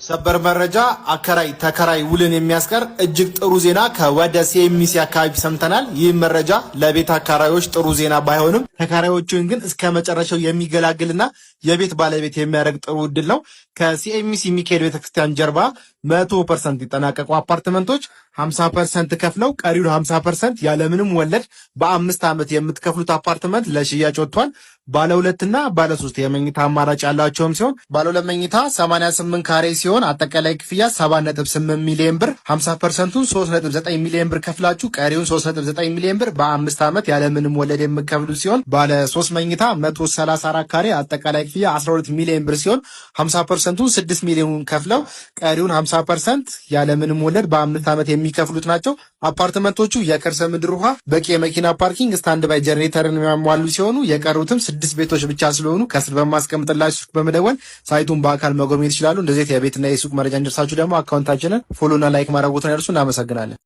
ሰበር መረጃ አከራይ ተከራይ ውልን የሚያስቀር እጅግ ጥሩ ዜና ከወደ ሲኤምሲ አካባቢ ሰምተናል። ይህ መረጃ ለቤት አከራዮች ጥሩ ዜና ባይሆንም ተከራዮቹን ግን እስከ መጨረሻው የሚገላግልና የቤት ባለቤት የሚያደርግ ጥሩ እድል ነው። ከሲኤምሲ ሚካኤል ቤተክርስቲያን ጀርባ 100% ይጠናቀቁ አፓርትመንቶች 50% ከፍለው ቀሪውን 50% ያለምንም ወለድ በ5 ዓመት የምትከፍሉት አፓርትመንት ለሽያጭ ወጥቷል። ባለ 2 እና ባለ 3 የመኝታ አማራጭ ያላቸውም ሲሆን ባለ 2 መኝታ 88 ካሬ ሲሆን አጠቃላይ ክፍያ 7.8 ሚሊዮን ብር፣ 50%ቱን 3.9 ሚሊዮን ብር ከፍላችሁ ቀሪውን 3.9 ሚሊዮን ብር በ5 ዓመት ያለምንም ወለድ የምትከፍሉት ሲሆን ባለ 3 መኝታ 134 ካሬ አጠቃላይ ክፍያ 12 ሚሊዮን ብር ሲሆን 50%ቱን 6 ሚሊዮን ከፍለው ቀሪውን 50% ያለምንም ወለድ በ5 ዓመት የሚከፍሉት ናቸው። አፓርትመንቶቹ የከርሰ ምድር ውሃ፣ በቂ የመኪና ፓርኪንግ፣ ስታንድ ባይ ጀነሬተርን የሚያሟሉ ሲሆኑ የቀሩትም 6 ቤቶች ብቻ ስለሆኑ ከስር በማስቀምጥላችሁ በመደወል ሳይቱን በአካል መጎብኘት ይችላሉ። እንደዚህ የቤትና የሱቅ መረጃ እንዲደርሳችሁ ደግሞ አካውንታችንን ፎሎና ላይክ ማድረጉትን ያርሱ። እናመሰግናለን።